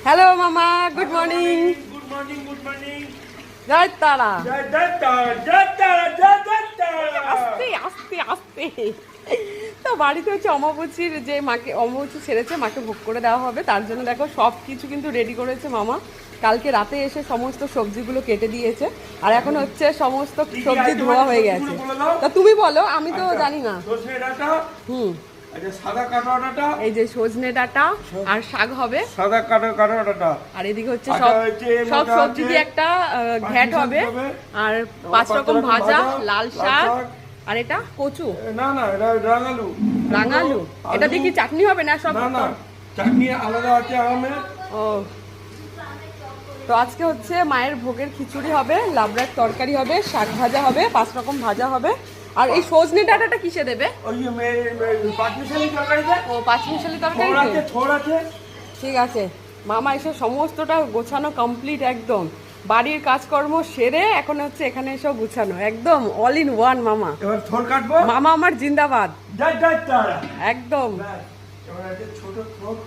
Hello মামা, good morning. Good morning, good morning. জয় তারা। জয় জয় তারা, জয় তারা, জয় জয় তারা। আস্তে আস্তে আস্তে। তো বাড়িতে হচ্ছে অমাবস্যির যে মাকে অমাবস্যি ছেড়েছে, মাকে ভোগ করে দেওয়া হবে, তার জন্য দেখো সব কিছু কিন্তু রেডি করেছে মামা। কালকে রাতে এসে সমস্ত সবজিগুলো কেটে দিয়েছে, আর এখন হচ্ছে সমস্ত সবজি ধোয়া হয়ে গেছে। তা তুমি বলো, আমি তো জানি না। সজনে ডাঁটা, হুম, আচ্ছা সাদা কাটা ডাঁটা, এই যে সজনে ডাঁটা আর শাক হবে, সাদা কাটা ডাঁটা, আর এদিকে হচ্ছে আচ্ছা, সব হচ্ছে এর সব মধ্যে সবজি দিয়ে আছে একটা ঘ্যাট হবে, আর 5 রকম ভাজা, লাল শাক, আর এটা কচু, না না এটা রাঙালু। রাঙালু। এটা দিয়ে কি চাটনি হবে না সব? না না, চাটনি আলাদা আছে আমের। ও, তো আজকে হচ্ছে মায়ের ভোগের খিচুড়ি হবে, লাবড়ার তরকারি হবে, শাক ভাজা হবে, 5 রকম ভাজা হবে। আর এই সজনে ডাঁটাটা কিসে দেবে? ওই যে পাঁচমিশালি তরকারিতে ও, 5 মিশালি তরকারি। থোড় আছে, থোড় আছে। ঠিক আছে, মামা এসে সমস্তটা গোছানো কমপ্লিট একদম। বাড়ির কাজকর্ম সেরে এখন হচ্ছে এখানে এসব গুছানো, একদম অল ইন ওয়ান মামা। এবার থোড় কাটবো। মামা আমার জিন্দাবাদ জয় জয় তারা। একদম। এবার একটা ছোট থোড়